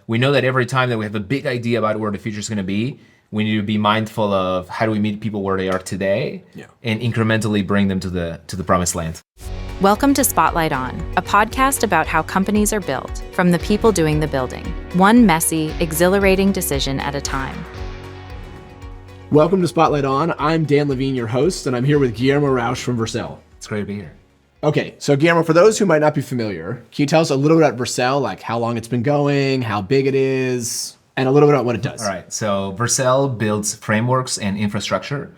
we know that every time that we have a big idea about where the future is going to be, we need to be mindful of how do we meet people where they are today and incrementally bring them to the promised land. Welcome to Spotlight On, a podcast about how companies are built from the people doing the building, one messy, exhilarating decision at a time. Welcome to Spotlight On. I'm Dan Levine, your host, and I'm here with Guillermo Rauch from Vercel. It's great to be here. Okay, so Guillermo, for those who might not be familiar, can you tell us a little bit about Vercel, like how long it's been going, how big it is, and a little bit about what it does? All right, so Vercel builds frameworks and infrastructure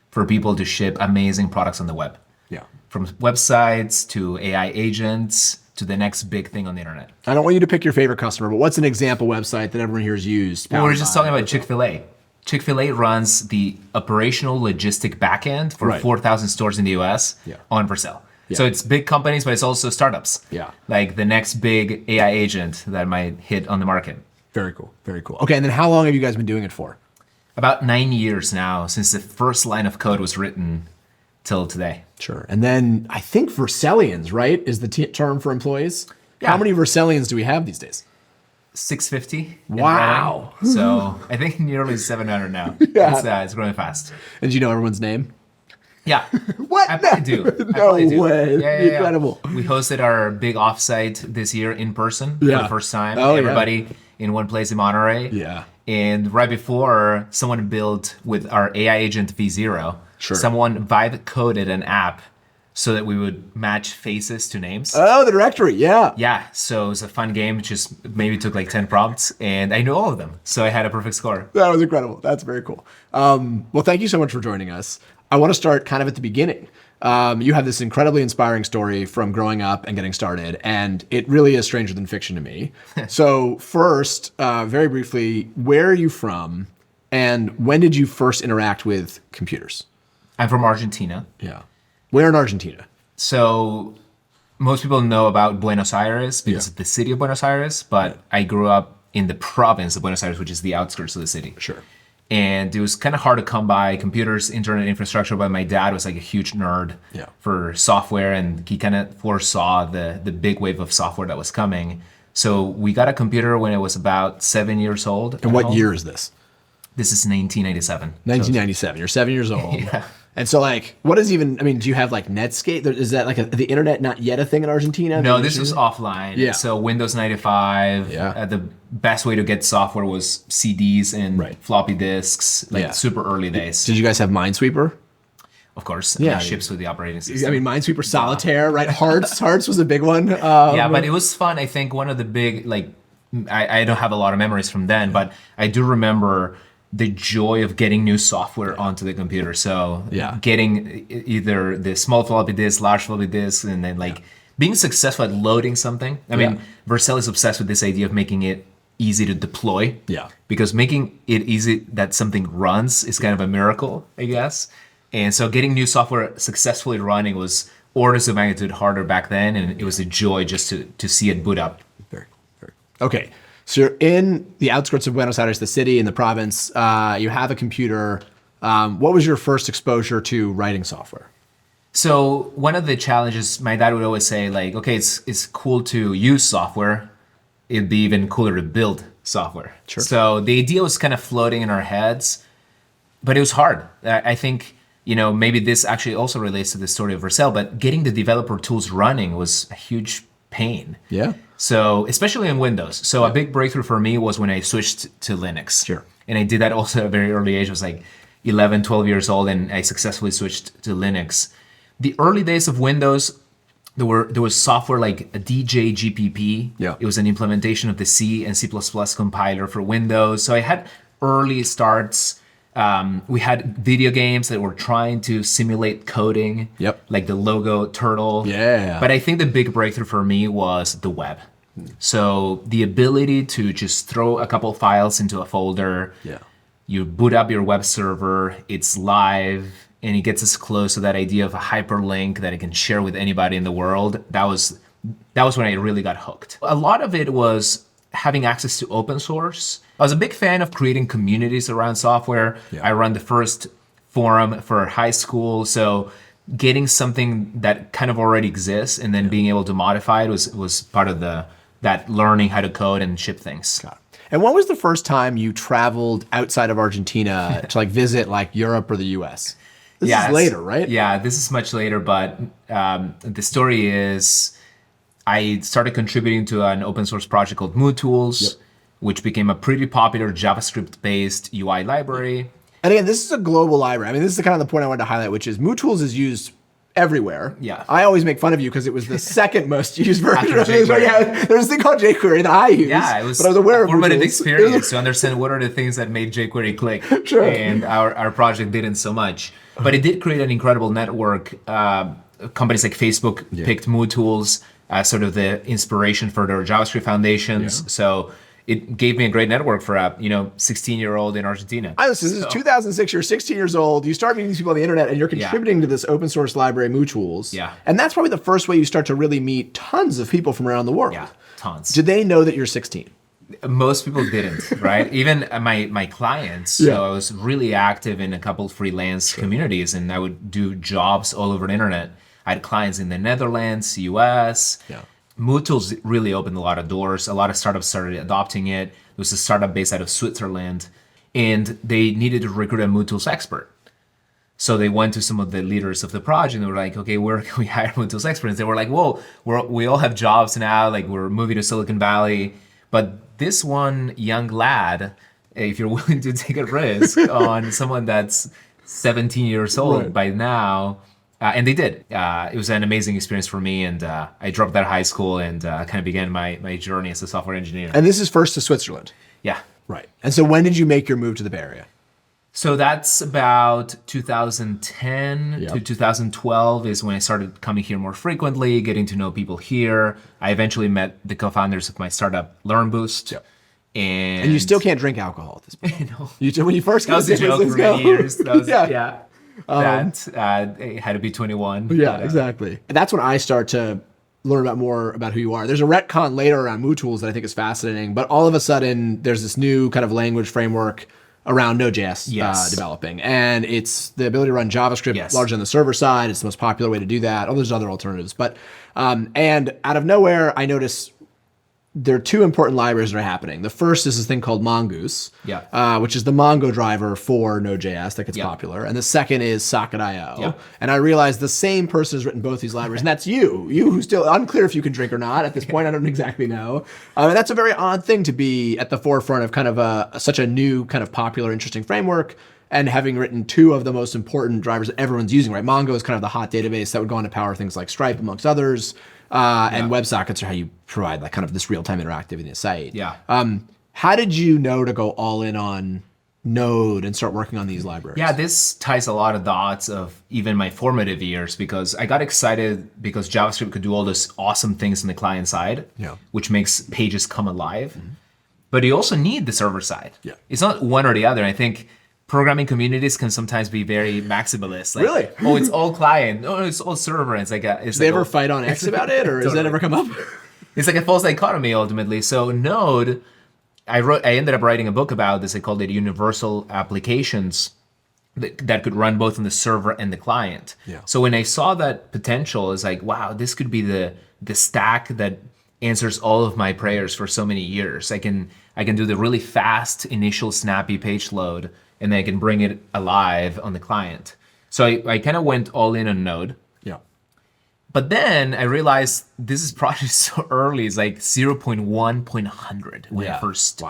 for people to ship amazing products on the web. Yeah. From websites to AI agents to the next big thing on the internet. I don't want you to pick your favorite customer, but what's an example website that everyone here has used? Well, we're just talking about Chick-fil-A. Chick-fil-A runs the operational logistic backend for 4,000 stores in the US on Vercel. Yeah. So it's big companies, but it's also startups. Yeah. Like the next big AI agent that might hit on the market. Very cool. Very cool. Okay, and then how long have you guys been doing it for? About 9 years now, since the first line of code was written till today. Sure. And then I think Vercelians, right, is the term for employees? Yeah. How many Vercelians do we have these days? 650. Wow. So I think nearly 700 now. Yeah. It's growing fast. And do you know everyone's name? Yeah. What? I probably do. No way. Yeah. Incredible. We hosted our big offsite this year in person for the first time. Everybody in one place in Monterey. Yeah. And right before, someone built with our AI agent V0. Sure. Someone vibe-coded an app so that we would match faces to names. Oh, the directory, yeah. Yeah, so it was a fun game. It just maybe took like 10 prompts, and I knew all of them. So I had a perfect score. That was incredible. That's very cool. Well, thank you so much for joining us. I want to start kind of at the beginning. You have this incredibly inspiring story from growing up and getting started, and it really is stranger than fiction to me. So first, very briefly, where are you from, and when did you first interact with computers? I'm from Argentina. Yeah. Where in Argentina? So most people know about Buenos Aires because of the city of Buenos Aires, but I grew up in the province of Buenos Aires, which is the outskirts of the city. Sure. And it was kind of hard to come by computers, internet infrastructure, but my dad was like a huge nerd for software, and he kind of foresaw the big wave of software that was coming. So we got a computer when it was about 7 years old. And what year is this? This is 1997. 1997. You're 7 years old. Yeah. And so, like, what is even, I mean, do you have, like, Netscape? Is that, like, the internet not yet a thing in Argentina? No, this was offline. Yeah. So Windows 95, the best way to get software was CDs and floppy disks, like super early days. Did you guys have Minesweeper? Of course. Yeah. It ships with the operating system. I mean, Minesweeper, Solitaire, right? Hearts was a big one. But it was fun. I think one of the big, like, I don't have a lot of memories from then, but I do remember the joy of getting new software onto the computer. So getting either the small floppy disk, large floppy disk, and then like being successful at loading something. I mean, Vercel is obsessed with this idea of making it easy to deploy. Yeah. Because making it easy that something runs is kind of a miracle, I guess. And so getting new software successfully running was orders of magnitude harder back then, and it was a joy just to see it boot up. Very cool. Okay. So you're in the outskirts of Buenos Aires, the city in the province. You have a computer. What was your first exposure to writing software? So one of the challenges, my dad would always say, like, okay, it's cool to use software. It'd be even cooler to build software. Sure. So the idea was kind of floating in our heads, but it was hard. I think, maybe this actually also relates to the story of Vercel, but getting the developer tools running was a huge pain. Yeah. So especially in Windows. So a big breakthrough for me was when I switched to Linux. Sure. And I did that also at a very early age. I was like 11, 12 years old, and I successfully switched to Linux. The early days of Windows, there was software like a DJ GPP. Yeah. It was an implementation of the C and C++ compiler for Windows. So I had early starts. We had video games that were trying to simulate coding, like the logo turtle. Yeah. But I think the big breakthrough for me was the web. So the ability to just throw a couple files into a folder, you boot up your web server, it's live, and it gets us close to that idea of a hyperlink that I can share with anybody in the world. That was when I really got hooked. A lot of it was having access to open source. I was a big fan of creating communities around software. Yeah. I run the first forum for high school, so getting something that kind of already exists and then being able to modify it was part of that learning how to code and ship things. Got it. And when was the first time you traveled outside of Argentina to like visit like Europe or the US? This is later, right? Yeah, this is much later, but the story is I started contributing to an open source project called Mood Tools, which became a pretty popular JavaScript-based UI library. And again, this is a global library. I mean, this is the kind of the point I wanted to highlight, which is Mood Tools is used everywhere. Yeah. I always make fun of you because it was the second most used version of jQuery. it. Yeah, there's a thing called jQuery that I use. Yeah, it was, but I was aware a of formative Mood Tools. experience to understand what are the things that made jQuery click. Sure. And our project didn't so much. But it did create an incredible network. Companies like Facebook picked Mood Tools as sort of the inspiration for their JavaScript foundations. Yeah. So it gave me a great network for a 16-year-old in Argentina. This is 2006. You're 16 years old. You start meeting these people on the internet, and you're contributing to this open source library, Mood Tools. Yeah. And that's probably the first way you start to really meet tons of people from around the world. Yeah, tons. Did they know that you're 16? Most people didn't, right? Even my clients. So I was really active in a couple freelance communities, and I would do jobs all over the internet. I had clients in the Netherlands, US. Yeah. Mood Tools really opened a lot of doors. A lot of startups started adopting it. There was a startup based out of Switzerland, and they needed to recruit a Mood Tools expert. So they went to some of the leaders of the project and they were like, okay, where can we hire Mood Tools experts? They were like, whoa, we all have jobs now. Like, we're moving to Silicon Valley. But this one young lad, if you're willing to take a risk on someone that's 17 years old by now, and they did. It was an amazing experience for me, and I dropped out of high school and kind of began my journey as a software engineer. And this is first to Switzerland. Yeah. Right. And so when did you make your move to the Bay Area? So that's about 2010 to 2012 is when I started coming here more frequently, getting to know people here. I eventually met the co-founders of my startup, LearnBoost. Yep. And you still can't drink alcohol at this point. No. When you first That was a joke for many years. That was, it had to be 21. Yeah, exactly. And that's when I start to learn more about who you are. There's a retcon later around Mood Tools that I think is fascinating, but all of a sudden there's this new kind of language framework around Node.js developing. And it's the ability to run JavaScript largely on the server side. It's the most popular way to do that. Oh, there's other alternatives. But and out of nowhere, I notice there are two important libraries that are happening. The first is this thing called Mongoose, which is the Mongo driver for Node.js that gets popular. And the second is Socket.io. And I realized the same person has written both these libraries, and that's you who's still unclear if you can drink or not. At this point, I don't exactly know. And that's a very odd thing to be at the forefront of kind of such a new, kind of popular, interesting framework, and having written two of the most important drivers that everyone's using, right? Mongo is kind of the hot database that would go on to power things like Stripe, amongst others. And WebSockets are how you provide like kind of this real-time interactivity in a site. How did you know to go all in on Node and start working on these libraries? Yeah, this ties a lot of dots of even my formative years, because I got excited because JavaScript could do all those awesome things on the client side, which makes pages come alive. But you also need the server side. It's not one or the other. I think programming communities can sometimes be very maximalist. Like, really? Oh, it's all client. Oh, it's all server. It's like a. It's Do they like ever fight on X about it, or does that ever come up? It's like a false dichotomy ultimately. So Node, I ended up writing a book about this. I called it Universal Applications that could run both on the server and the client. So when I saw that potential, it's like, wow, this could be the stack that answers all of my prayers for so many years. I can do the really fast initial snappy page load, and then I can bring it alive on the client. So I kind of went all in on Node. But then I realized this is probably so early. It's like 0.1.100 when I first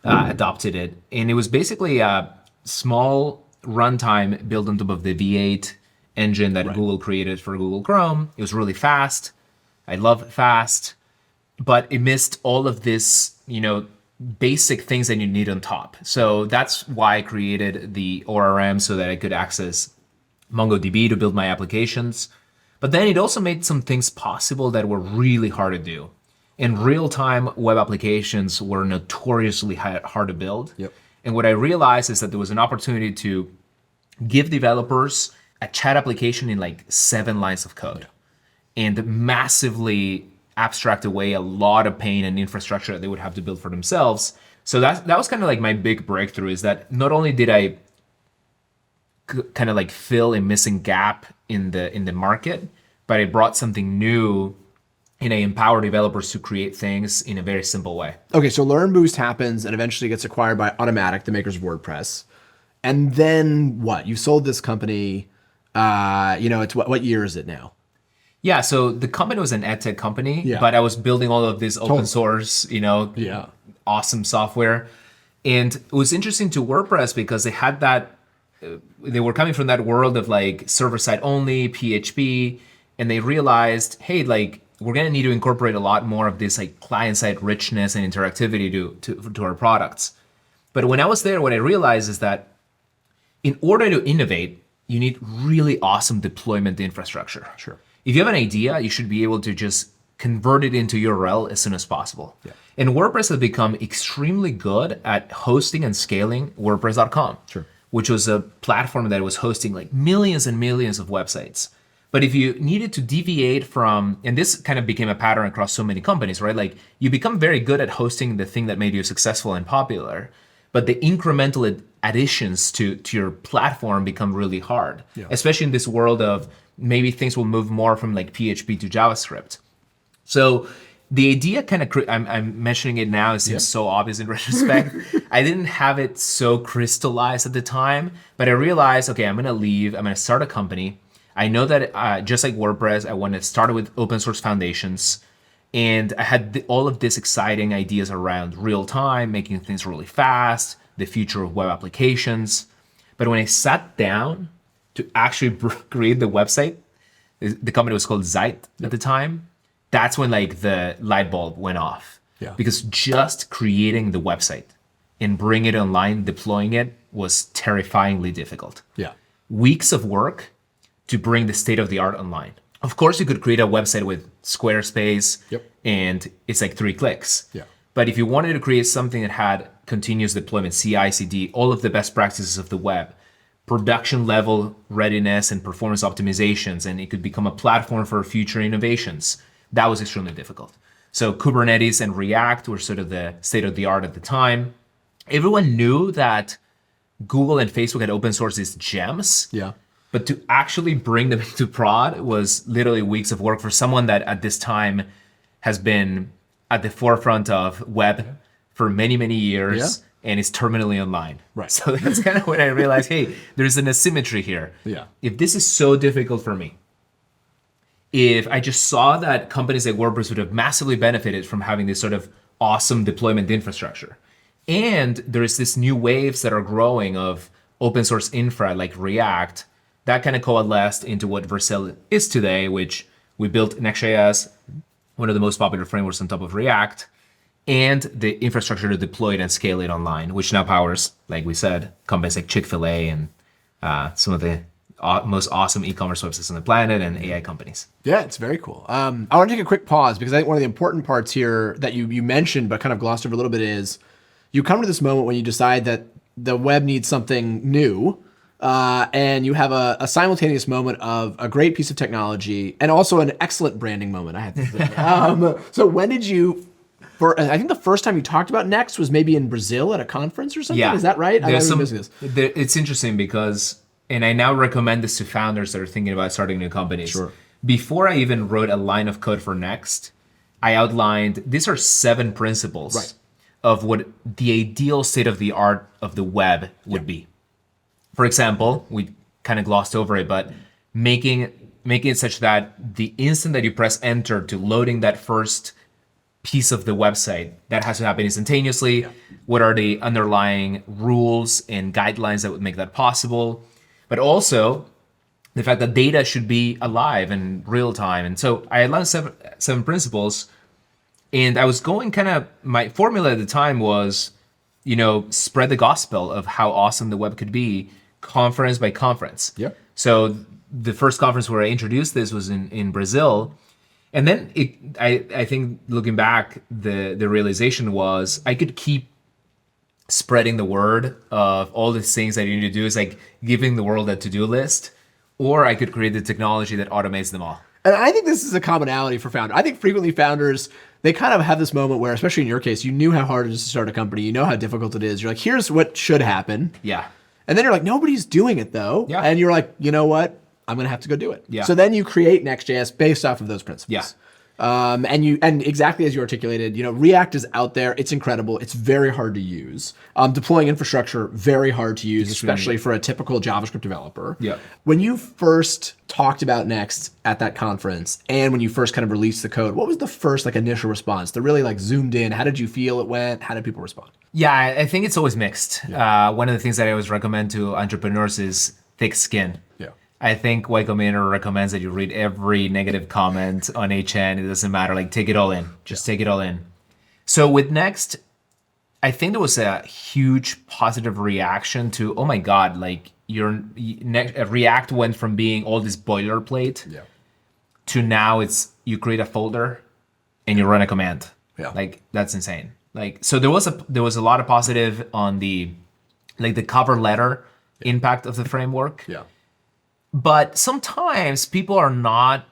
adopted it. And it was basically a small runtime built on top of the V8 engine that Google created for Google Chrome. It was really fast. I love fast. But it missed all of this, basic things that you need on top. So that's why I created the ORM so that I could access MongoDB to build my applications. But then it also made some things possible that were really hard to do. And real-time web applications were notoriously hard to build. And what I realized is that there was an opportunity to give developers a chat application in like 7 lines of code and massively abstract away a lot of pain and infrastructure that they would have to build for themselves. So that was kind of like my big breakthrough, is that not only did I kind of like fill a missing gap in the market, but I brought something new and I empower developers to create things in a very simple way. Okay, so Learn Boost happens and eventually gets acquired by Automatic, the makers of WordPress. And then what? You sold this company, it's what year is it now? Yeah, so the company was an edtech company, Yeah. but I was building all of this open source, awesome software. And it was interesting to WordPress because they had that, they were coming from that world of like server-side only, PHP, and they realized, hey, like we're gonna need to incorporate a lot more of this like client-side richness and interactivity to our products. But when I was there, what I realized is that in order to innovate, you need really awesome deployment infrastructure. Sure. If you have an idea, you should be able to just convert it into URL as soon as possible. Yeah. And WordPress has become extremely good at hosting and scaling WordPress.com, Sure. which was a platform that was hosting like millions and millions of websites. But if you needed to deviate from, and this kind of became a pattern across so many companies, right? Like you become very good at hosting the thing that made you successful and popular, but the incremental additions to your platform become really hard, especially in this world of maybe things will move more from like PHP to JavaScript. So the idea kind of, I'm mentioning it now, it seems so obvious in retrospect. I didn't have it so crystallized at the time, but I realized, okay, I'm gonna leave, I'm gonna start a company. I know that just like WordPress, I want to start with open source foundations. And I had all of these exciting ideas around real time, making things really fast, the future of web applications. But when I sat down to actually create the website, the company was called Zeit at the time. That's when like the light bulb went off. Yeah. Because just creating the website and bringing it online, deploying it was terrifyingly difficult. Yeah. Weeks of work to bring the state of the art online. Of course, you could create a website with Squarespace and it's like 3 clicks. Yeah. But if you wanted to create something that had continuous deployment, CI, CD, all of the best practices of the web, production level readiness and performance optimizations, and it could become a platform for future innovations, that was extremely difficult. So Kubernetes and React were sort of the state of the art at the time. Everyone knew that Google and Facebook had open sourced these gems. Yeah. But to actually bring them into prod was literally weeks of work for someone that at this time has been at the forefront of web for many, many years and is terminally online. Right. So that's kind of when I realized, hey, there's an asymmetry here. Yeah. If this is so difficult for me, if I just saw that companies like WordPress would have massively benefited from having this sort of awesome deployment infrastructure, and there's this new waves that are growing of open source infra like React, that kind of coalesced into what Vercel is today, which we built Next.js, one of the most popular frameworks on top of React, and the infrastructure to deploy it and scale it online, which now powers, like we said, companies like Chick-fil-A and some of the most awesome e-commerce websites on the planet and AI companies. Yeah, it's very cool. I want to take a quick pause because I think one of the important parts here that you mentioned but kind of glossed over a little bit is you come to this moment when you decide that the web needs something new. And you have a simultaneous moment of a great piece of technology and also an excellent branding moment, I have to say. So when did you, I think the first time you talked about Next was maybe in Brazil at a conference or something? Yeah. Is that right? It's interesting because, and I now recommend this to founders that are thinking about starting new companies. Sure. Before I even wrote a line of code for Next, I outlined, these are 7 principles of what the ideal state of the art of the web would be. For example, we kind of glossed over it, but making it such that the instant that you press enter to loading that first piece of the website, that has to happen instantaneously. What are the underlying rules and guidelines that would make that possible? But also the fact that data should be alive and real time. And so I outlined 7 principles, and I was going my formula at the time was, spread the gospel of how awesome the web could be, conference by conference. Yeah. So the first conference where I introduced this was in Brazil. And then I think looking back, the realization was I could keep spreading the word of all the things that you need to do. Is like giving the world a to-do list, or I could create the technology that automates them all. And I think this is a commonality for founders. I think frequently founders, they kind of have this moment where, especially in your case, you knew how hard it is to start a company. You know how difficult it is. You're like, here's what should happen. Yeah. And then you're like, nobody's doing it though. Yeah. And you're like, you know what? I'm going to have to go do it. Yeah. So then you create Next.js based off of those principles. And exactly as you articulated, React is out there. It's incredible. It's very hard to use. Deploying infrastructure, very hard to use, especially for a typical JavaScript developer. Yeah. When you first talked about Next at that conference, and when you first kind of released the code, what was the first initial response? That really zoomed in. How did you feel it went? How did people respond? Yeah, I think it's always mixed. Yeah. One of the things that I always recommend to entrepreneurs is thick skin. Yeah. I think Y Combinator recommends that you read every negative comment on HN. It doesn't matter. Take it all in. Just take it all in. So with Next, I think there was a huge positive reaction to, oh my God, React went from being all this boilerplate to now it's you create a folder and you run a command. Yeah. That's insane. So there was a lot of positive on the cover letter impact of the framework. Yeah. But sometimes people are not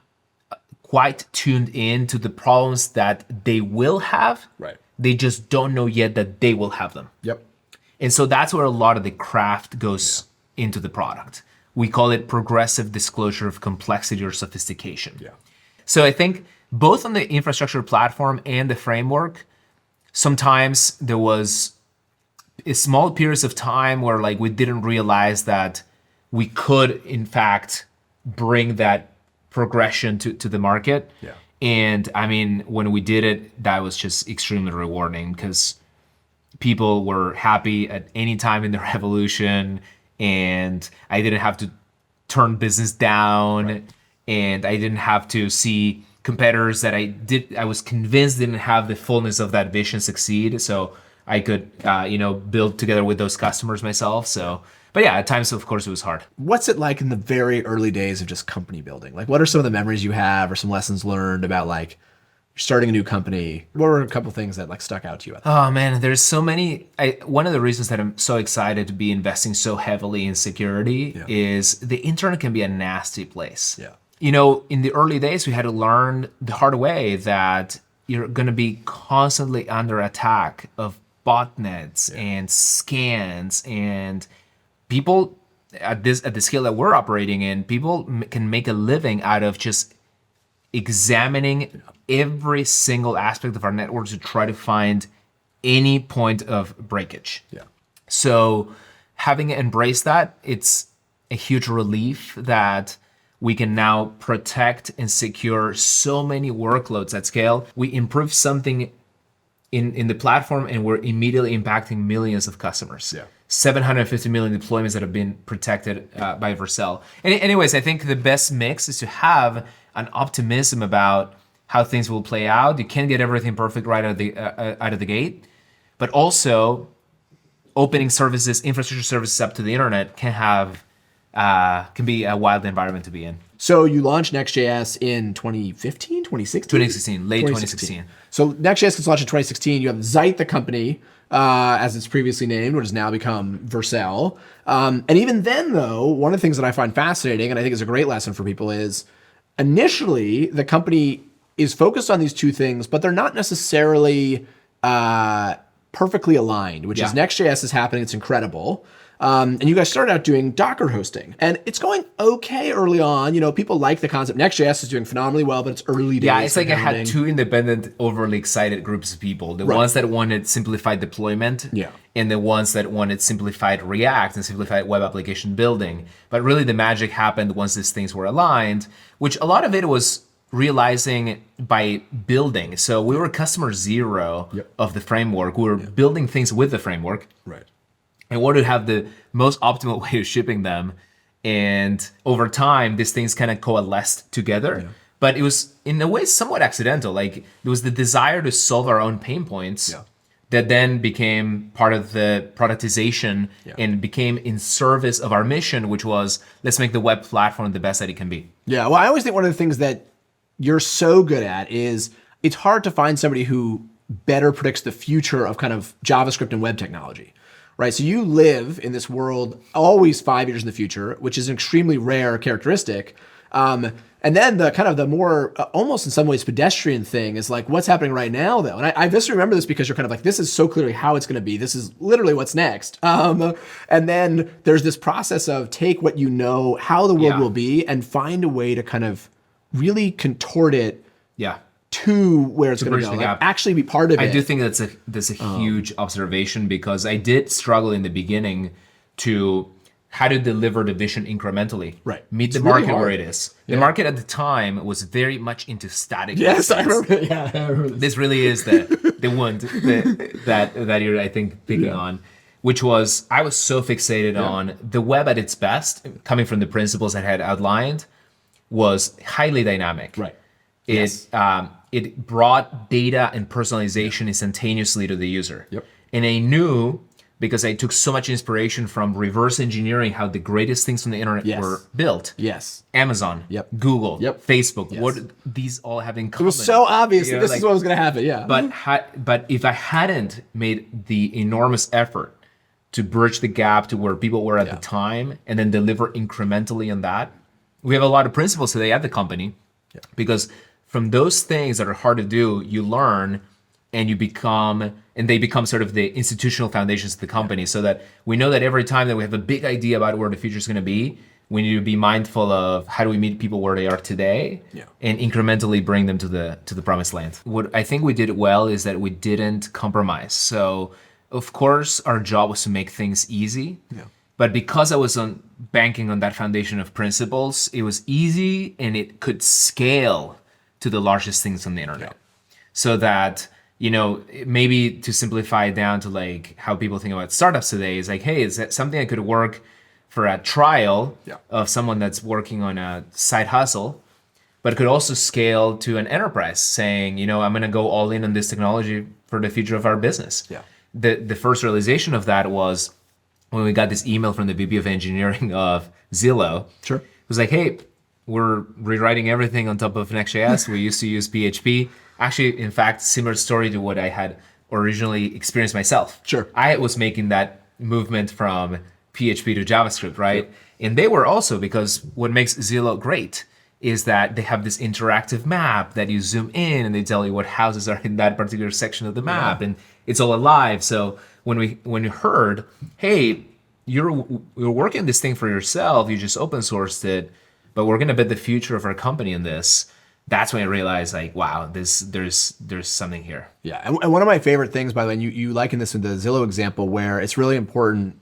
quite tuned in to the problems that they will have. Right. They just don't know yet that they will have them. Yep. And so that's where a lot of the craft goes into the product. We call it progressive disclosure of complexity or sophistication. Yeah. So I think both on the infrastructure platform and the framework, sometimes there was a small periods of time where we didn't realize that we could, in fact, bring that progression to the market. Yeah. And I mean, when we did it, that was just extremely rewarding because people were happy at any time in their evolution, and I didn't have to turn business down, Right. and I didn't have to see competitors that I was convinced didn't have the fullness of that vision succeed. So I could, build together with those customers myself. So. But yeah, at times, of course, it was hard. What's it like in the very early days of just company building? What are some of the memories you have or some lessons learned about starting a new company? What were a couple things that stuck out to you? Oh man, there's so many. One of the reasons that I'm so excited to be investing so heavily in security is the internet can be a nasty place. Yeah. In the early days, we had to learn the hard way that you're going to be constantly under attack of botnets and scans and people at the scale that we're operating in, people can make a living out of just examining every single aspect of our network to try to find any point of breakage. Yeah. So having embraced that, it's a huge relief that we can now protect and secure so many workloads at scale. We improve something in the platform and we're immediately impacting millions of customers. Yeah. 750 million deployments that have been protected by Vercel. Anyways, I think the best mix is to have an optimism about how things will play out. You can't get everything perfect right out of the gate, but also opening services, infrastructure services up to the internet can be a wild environment to be in. So you launched Next.js in 2015, 2016? 2016, late 2016. So Next.js gets launched in 2016. You have Zeit, the company, as it's previously named, which has now become Vercel. And even then, though, one of the things that I find fascinating, and I think is a great lesson for people, is initially the company is focused on these two things, but they're not necessarily perfectly aligned, which is Next.js is happening. It's incredible. And you guys started out doing Docker hosting, and it's going okay early on. People like the concept. Next.js is doing phenomenally well, but it's early days. Yeah, it's I had two independent, overly excited groups of people. The ones that wanted simplified deployment, and the ones that wanted simplified React and simplified web application building. But really the magic happened once these things were aligned, which a lot of it was realizing by building. So we were customer zero of the framework. We were building things with the framework. Right. I wanted to have the most optimal way of shipping them. And over time, these things kind of coalesced together. Yeah. But it was, in a way, somewhat accidental. There was the desire to solve our own pain points that then became part of the productization and became in service of our mission, which was, let's make the web platform the best that it can be. Yeah, well, I always think one of the things that you're so good at is it's hard to find somebody who better predicts the future of kind of JavaScript and web technology. Right, so you live in this world always 5 years in the future, which is an extremely rare characteristic. And then the kind of the more almost in some ways pedestrian thing is what's happening right now, though. And I just remember this because you're kind of this is so clearly how it's going to be. This is literally what's next. And then there's this process of take what you know, how the world will be, and find a way to kind of really contort it to where it's going to bridge go. the Like, gap. actually be part of it. I do think that's a huge observation, because I did struggle in the beginning to how to deliver the vision incrementally. Right. Meet It's the really market hard. where it is. The market at the time was very much into static. Yes, I websites. remember. Yeah, I remember this. This really is the wound that you're, I think, picking on, which was I was so fixated on the web at its best, coming from the principles I had outlined, was highly dynamic. Right. It brought data and personalization instantaneously to the user. Yep. And I knew, because I took so much inspiration from reverse engineering how the greatest things on the internet were built. Yes. Amazon, Google, Facebook, what these all have in common. It was so obvious You know, that this like- is what was going to happen. Yeah. But if I hadn't made the enormous effort to bridge the gap to where people were at the time and then deliver incrementally on that, we have a lot of principles today at the company, because from those things that are hard to do, you learn and they become sort of the institutional foundations of the company, so that we know that every time that we have a big idea about where the future is going to be, we need to be mindful of how do we meet people where they are today and incrementally bring them to the promised land. What I think we did well is that we didn't compromise. So of course our job was to make things easy. But because I was banking on that foundation of principles, it was easy and it could scale to the largest things on the internet. So that, maybe to simplify it down to like how people think about startups today is like, hey, is that something that could work for a trial of someone that's working on a side hustle, but it could also scale to an enterprise saying, I'm going to go all in on this technology for the future of our business. The first realization of that was when we got this email from the VP of engineering of Zillow. It was like, hey, we're rewriting everything on top of Next.js. We used to use PHP. Actually, in fact, similar story to what I had originally experienced myself. I was making that movement from PHP to JavaScript, right? And they were also, because what makes Zillow great is that they have this interactive map that you zoom in and they tell you what houses are in that particular section of the map, and it's all alive. So when we heard, hey, you're working this thing for yourself, you just open sourced it, but we're gonna bet the future of our company in this. That's when I realized, like, wow, there's something here. And one of my favorite things, by the way, and you liken this in the Zillow example, where it's really important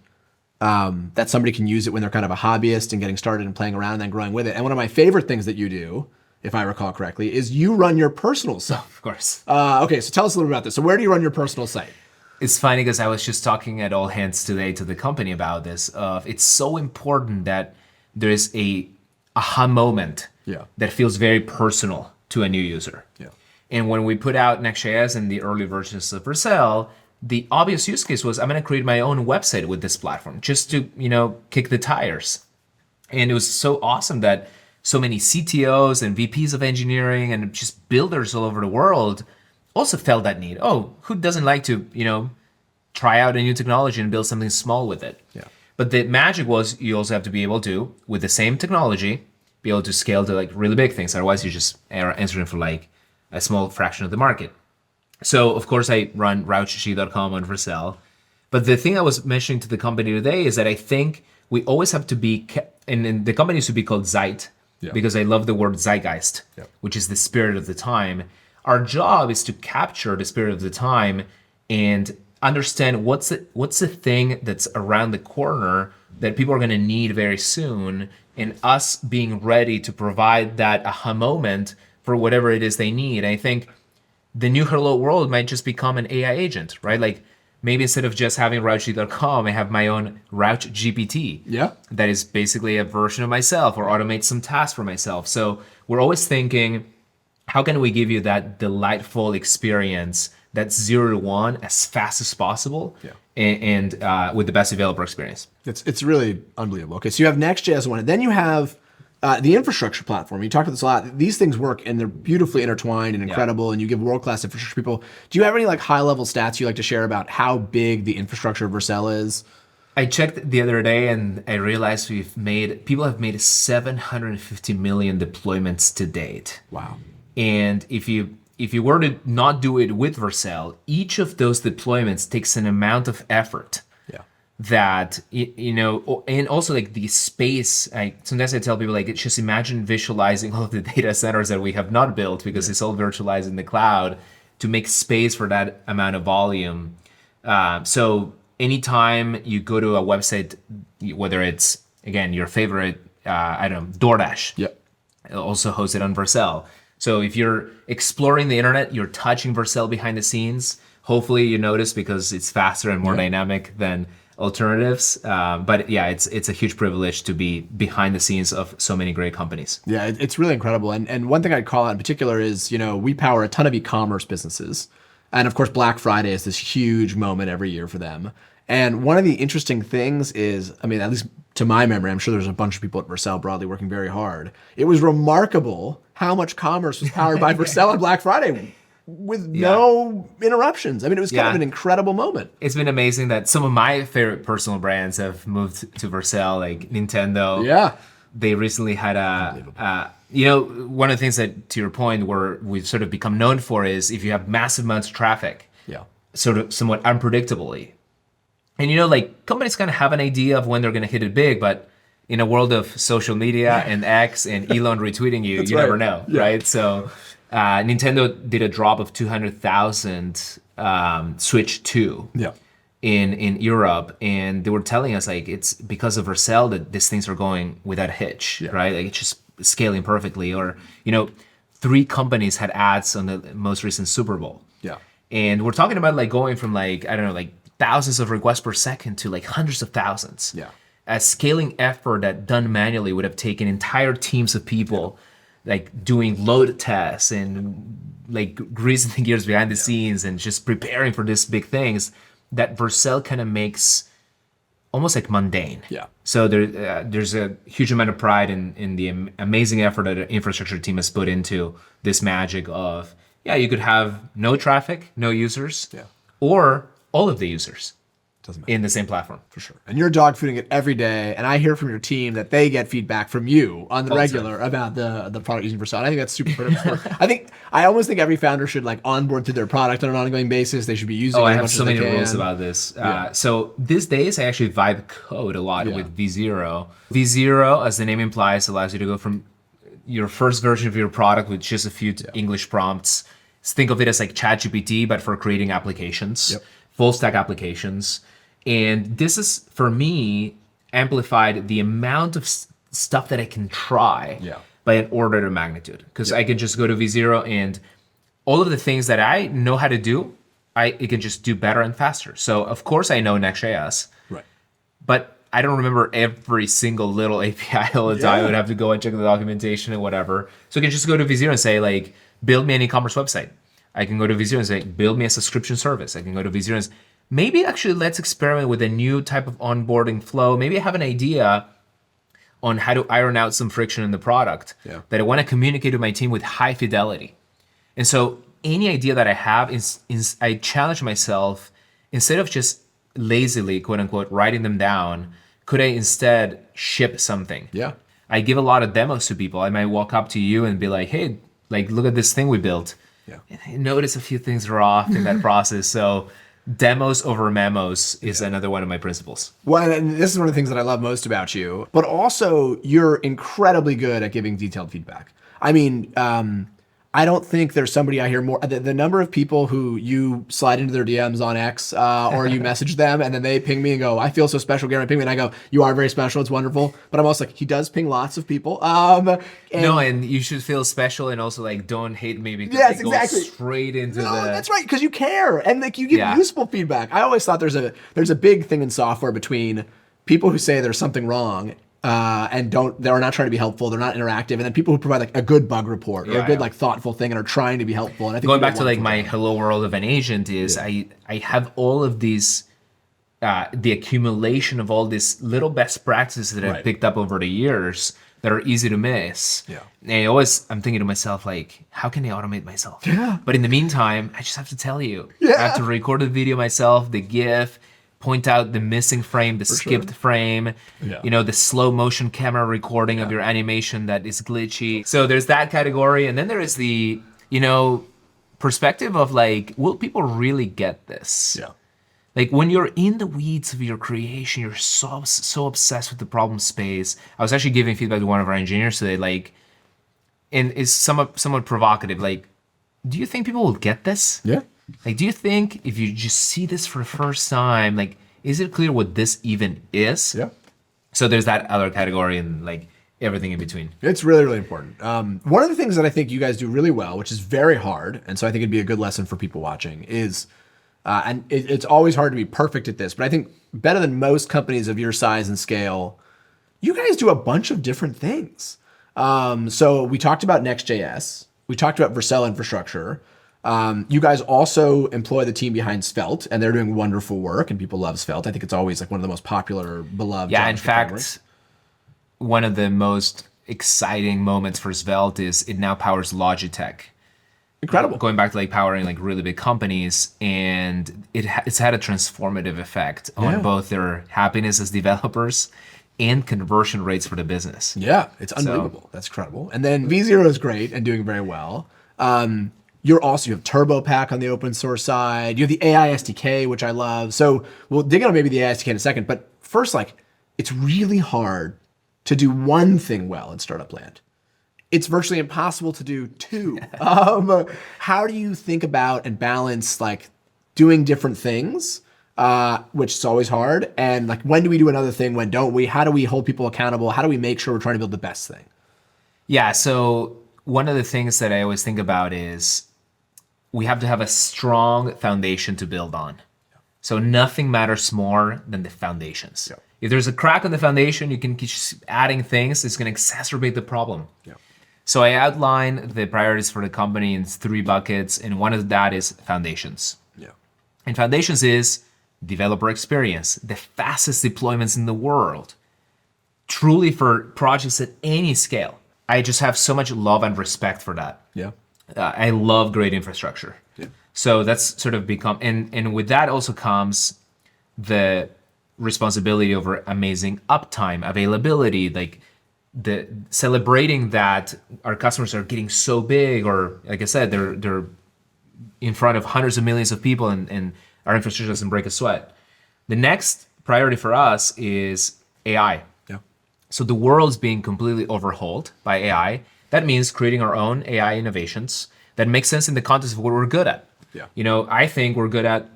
that somebody can use it when they're kind of a hobbyist and getting started and playing around and then growing with it. And one of my favorite things that you do, if I recall correctly, is you run your personal site. Of course. Okay, so tell us a little bit about this. So where do you run your personal site? It's funny because I was just talking at all hands today to the company about this. It's so important that there is a aha moment that feels very personal to a new user. And when we put out Next.js and the early versions of Vercel, the obvious use case was I'm going to create my own website with this platform just to, kick the tires. And it was so awesome that so many CTOs and VPs of engineering and just builders all over the world also felt that need. Oh, who doesn't like to, try out a new technology and build something small with it? But the magic was you also have to be able to, with the same technology, be able to scale to like really big things. Otherwise, you just are answering for like a small fraction of the market. So of course I run rauchg.com on Vercel. But the thing I was mentioning to the company today is that I think we always have to be, and the company used to be called Zeit, because I love the word zeitgeist, which is the spirit of the time. Our job is to capture the spirit of the time and understand what's the thing that's around the corner that people are going to need very soon, and us being ready to provide that aha moment for whatever it is they need. I think the new hello world might just become an AI agent, right? Like maybe instead of just having Rauch.com, I have my own Rauch GPT. That is basically a version of myself, or automate some tasks for myself. So we're always thinking, how can we give you that delightful experience that's 0 to 1 as fast as possible, and with the best developer experience? It's really unbelievable. Okay, so you have Next.js one, and then you have the infrastructure platform. You talked about this a lot. These things work, and they're beautifully intertwined and incredible, and you give world-class infrastructure people. Do you have any like high-level stats you like to share about how big the infrastructure of Vercel is? I checked the other day, and I realized people have made 750 million deployments to date. Wow. And if you were to not do it with Vercel, each of those deployments takes an amount of effort that and also like the space. Sometimes I tell people like, just imagine visualizing all of the data centers that we have not built because it's all virtualized in the cloud to make space for that amount of volume. So anytime you go to a website, whether it's again your favorite, DoorDash, also hosted on Vercel. So if you're exploring the internet, you're touching Vercel behind the scenes. Hopefully you notice because it's faster and more dynamic than alternatives. But yeah, it's a huge privilege to be behind the scenes of so many great companies. Yeah, it's really incredible. And one thing I'd call out in particular is, we power a ton of e-commerce businesses. And of course, Black Friday is this huge moment every year for them. And one of the interesting things is, at least to my memory, I'm sure there's a bunch of people at Vercel broadly working very hard. It was remarkable how much commerce was powered by Vercel on Black Friday with no interruptions. It was kind of an incredible moment. It's been amazing that some of my favorite personal brands have moved to Vercel, like Nintendo. Yeah. They recently had one of the things that, to your point, where we've sort of become known for is if you have massive amounts of traffic, sort of somewhat unpredictably. And companies kind of have an idea of when they're going to hit it big, but in a world of social media and X and Elon retweeting you, you never know, right? So Nintendo did a drop of 200,000 Switch 2 in Europe, and they were telling us like it's because of Vercel that these things are going without a hitch, right? Like it's just scaling perfectly. Or 3 companies had ads on the most recent Super Bowl. Yeah. And we're talking about like going from like thousands of requests per second to like hundreds of thousands. Yeah. A scaling effort that done manually would have taken entire teams of people like doing load tests and like greasing the gears behind the scenes and just preparing for these big things that Vercel kind of makes almost like mundane. Yeah. So there's a huge amount of pride in the amazing effort that the infrastructure team has put into this magic of, you could have no traffic, no users, or all of the users in the same platform. For sure. And you're dogfooding it every day. And I hear from your team that they get feedback from you on the regular about the product using Vercel. And I think that's super critical. I almost think every founder should like onboard to their product on an ongoing basis. They should be using it I as have much so as they many can. rules about this. So these days I actually vibe code a lot with V0. V0, as the name implies, allows you to go from your first version of your product with just a few English prompts. Think of it as like ChatGPT, but for creating applications, full stack applications. And this is, for me, amplified the amount of stuff that I can try by an order of magnitude. Because I can just go to V0 and all of the things that I know how to do, it can just do better and faster. So, of course, I know Next.js. Right. But I don't remember every single little API all the time. I would have to go and check the documentation and whatever. So I can just go to V0 and say, like, build me an e-commerce website. I can go to V0 and say, build me a subscription service. I can go to V0 and say, maybe actually let's experiment with a new type of onboarding flow. Maybe I have an idea on how to iron out some friction in the product that I want to communicate to my team with high fidelity. And so any idea that I have is I challenge myself, instead of just lazily, quote unquote, writing them down, could I instead ship something? Yeah. I give a lot of demos to people. I might walk up to you and be like, hey, like, look at this thing we built. And I notice a few things are off in that process. So demos over memos is another one of my principles. Well, and this is one of the things that I love most about you, but also you're incredibly good at giving detailed feedback. I don't think there's somebody I hear more. The number of people who you slide into their DMs on X or you message them and then they ping me and go, I feel so special, Guillermo, ping me. And I go, you are very special. It's wonderful. But I'm also like, he does ping lots of people. And you should feel special and also like, don't hate me because I go straight into that's right. Because you care and like you give useful feedback. I always thought there's a big thing in software between people who say there's something wrong and they're not trying to be helpful, they're not interactive, and then people who provide like a good bug report or a good like thoughtful thing and are trying to be helpful. And I think going back to like my hello world of an agent is I have all of these the accumulation of all these little best practices that I've picked up over the years that are easy to miss. And I'm thinking to myself, like, how can I automate myself? But in the meantime, I just have to tell you, I have to record the video myself, the GIF, point out the missing frame, the skipped frame, the slow motion camera recording of your animation that is glitchy. So there's that category. And then there is the, perspective of like, will people really get this? Like when you're in the weeds of your creation, you're so obsessed with the problem space. I was actually giving feedback to one of our engineers today, like, and it's somewhat provocative. Like, do you think people will get this? Yeah. Like, do you think if you just see this for the first time, like, is it clear what this even is? Yeah. So there's that other category and like everything in between. It's really, really important. One of the things that I think you guys do really well, which is very hard, and so I think it'd be a good lesson for people watching, is, and it's always hard to be perfect at this, but I think better than most companies of your size and scale, you guys do a bunch of different things. So we talked about Next.js. We talked about Vercel infrastructure. You guys also employ the team behind Svelte, and they're doing wonderful work, and people love Svelte. I think it's always like one of the most popular, beloved. Yeah, in JavaScript fact, frameworks. one of the most exciting moments for Svelte is it now powers Logitech. Incredible. Going back to like powering like really big companies, and it's had a transformative effect on both their happiness as developers and conversion rates for the business. Yeah, it's unbelievable. That's incredible. And then V0 is great and doing very well. You have TurboPack on the open source side. You have the AI SDK, which I love. So we'll dig on maybe the AI SDK in a second. But first, like, it's really hard to do one thing well in startup land. It's virtually impossible to do two. How do you think about and balance like doing different things, which is always hard, and like when do we do another thing, when don't we? How do we hold people accountable? How do we make sure we're trying to build the best thing? Yeah, so one of the things that I always think about is we have to have a strong foundation to build on. So nothing matters more than the foundations. Yeah. If there's a crack on the foundation, you can keep adding things, it's going to exacerbate the problem. Yeah. So I outline the priorities for the company in 3 buckets, and one of that is foundations. Yeah. And foundations is developer experience, the fastest deployments in the world, truly for projects at any scale. I just have so much love and respect for that. Yeah. I love great infrastructure. Yeah. So that's sort of become, and with that also comes the responsibility over amazing uptime, availability, like the celebrating that our customers are getting so big, or like I said, they're in front of hundreds of millions of people, and our infrastructure doesn't break a sweat. The next priority for us is AI. Yeah. So the world's being completely overhauled by AI. That means creating our own AI innovations that make sense in the context of what we're good at. Yeah. I think we're good at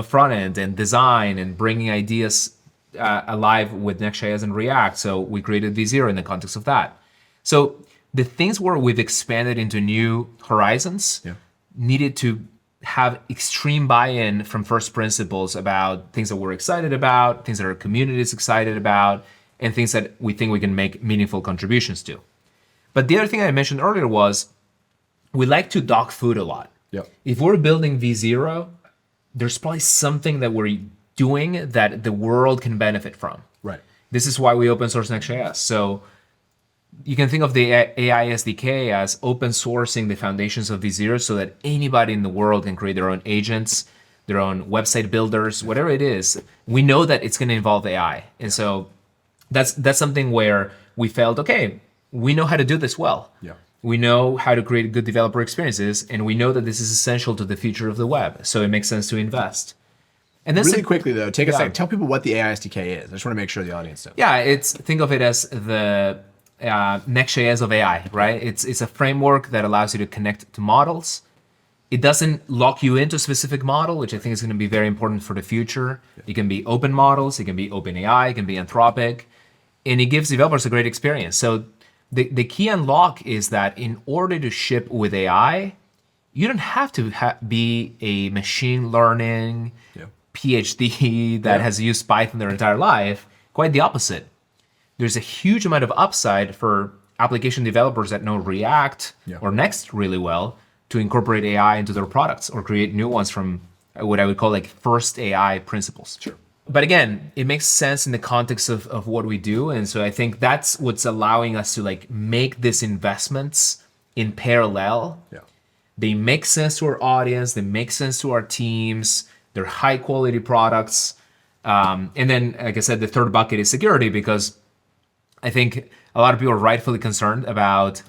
front end and design and bringing ideas alive with Next.js and React. So we created V0 in the context of that. So the things where we've expanded into new horizons needed to have extreme buy-in from first principles about things that we're excited about, things that our community is excited about, and things that we think we can make meaningful contributions to. But the other thing I mentioned earlier was we like to dog food a lot. Yep. If we're building V0, there's probably something that we're doing that the world can benefit from. Right. This is why we open source Next.js. So you can think of the AI SDK as open sourcing the foundations of V0 so that anybody in the world can create their own agents, their own website builders, whatever it is. We know that it's going to involve AI. And so that's something where we felt, okay, we know how to do this well. Yeah. We know how to create good developer experiences, and we know that this is essential to the future of the web. So it makes sense to invest. And then really quickly though, take a second. Tell people what the AI SDK is. I just want to make sure the audience knows. Yeah, think of it as the Next.js of AI, right? It's a framework that allows you to connect to models. It doesn't lock you into a specific model, which I think is going to be very important for the future. Yeah. It can be open models, it can be OpenAI, it can be Anthropic, and it gives developers a great experience. So the key unlock is that in order to ship with AI, you don't have to be a machine learning PhD that has used Python their entire life. Quite the opposite. There's a huge amount of upside for application developers that know React or Next really well to incorporate AI into their products or create new ones from what I would call like first AI principles. Sure. But again, it makes sense in the context of what we do. And so I think that's what's allowing us to like make these investments in parallel. Yeah. They make sense to our audience. They make sense to our teams. They're high quality products. And then, like I said, the third bucket is security, because I think a lot of people are rightfully concerned about,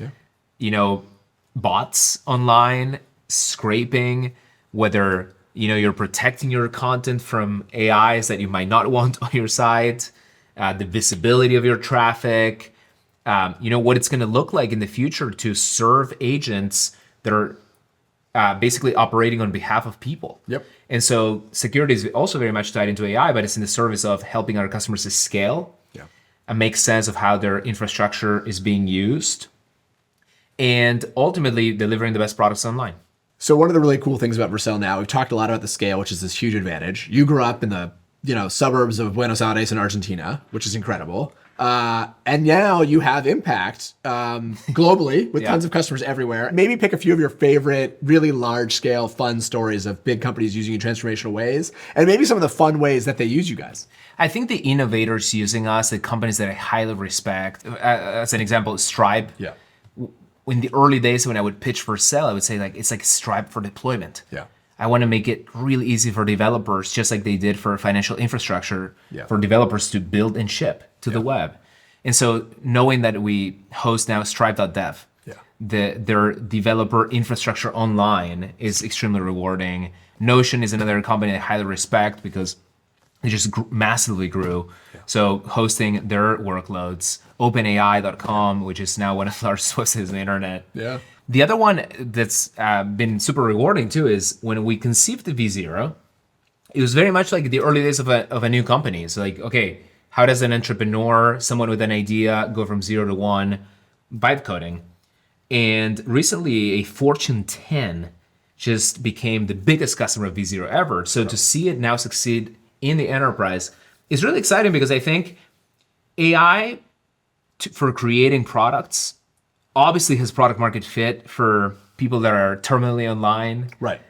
bots online, scraping, whether, You're protecting your content from AIs that you might not want on your site, the visibility of your traffic, what it's going to look like in the future to serve agents that are basically operating on behalf of people. Yep. And so security is also very much tied into AI, but it's in the service of helping our customers to scale and make sense of how their infrastructure is being used, and ultimately delivering the best products online. So one of the really cool things about Vercel now, we've talked a lot about the scale, which is this huge advantage. You grew up in the suburbs of Buenos Aires in Argentina, which is incredible. And now you have impact globally with tons of customers everywhere. Maybe pick a few of your favorite, really large scale, fun stories of big companies using you in transformational ways, and maybe some of the fun ways that they use you guys. I think the innovators using us, the companies that I highly respect, as an example, Stripe. Yeah. In the early days when I would pitch Vercel, I would say it's like Stripe for deployment. Yeah. I want to make it really easy for developers, just like they did for financial infrastructure, for developers to build and ship to the web. And so knowing that we host now Stripe.dev, their developer infrastructure online is extremely rewarding. Notion is another company I highly respect because it just massively grew. So hosting their workloads, OpenAI.com, which is now one of the largest websites on the internet. Yeah. The other one that's been super rewarding too is when we conceived the V0, it was very much like the early days of a new company. It's like, okay, how does an entrepreneur, someone with an idea, go from 0 to 1, vibecoding? And recently, a Fortune 10 just became the biggest customer of V0 ever. So to see it now succeed in the enterprise is really exciting because I think AI for creating products obviously has product market fit for people that are terminally online. Right.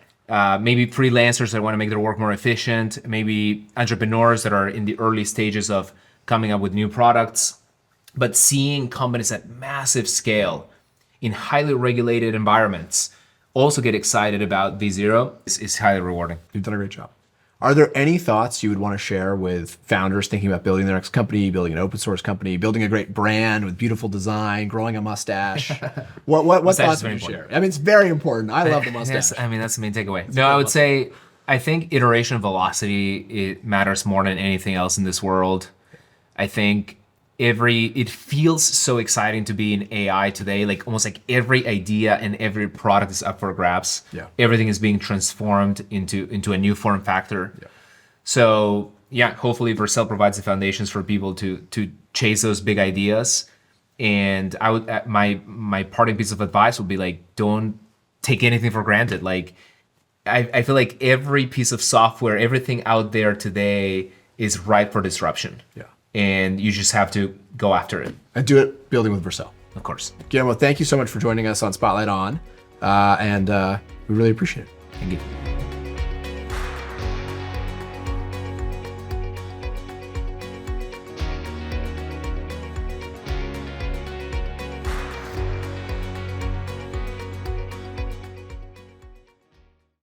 Maybe freelancers that want to make their work more efficient, maybe entrepreneurs that are in the early stages of coming up with new products. But seeing companies at massive scale in highly regulated environments also get excited about V0 is highly rewarding. You've done a great job. Are there any thoughts you would want to share with founders thinking about building their next company, building an open source company, building a great brand with beautiful design, growing a mustache? What thoughts would you share? I mean, it's very important. I love the mustache. That's the main takeaway. No, I would say, I think iteration velocity, it matters more than anything else in this world. I think it feels so exciting to be in AI today. Like almost like every idea and every product is up for grabs. Yeah. Everything is being transformed into a new form factor. Yeah. So hopefully Vercel provides the foundations for people to chase those big ideas. And I would my parting piece of advice would be like, don't take anything for granted. Like I feel like every piece of software, everything out there today is ripe for disruption. Yeah. And you just have to go after it. And do it building with Vercel. Of course. Guillermo, thank you so much for joining us on Spotlight On. And we really appreciate it. Thank you.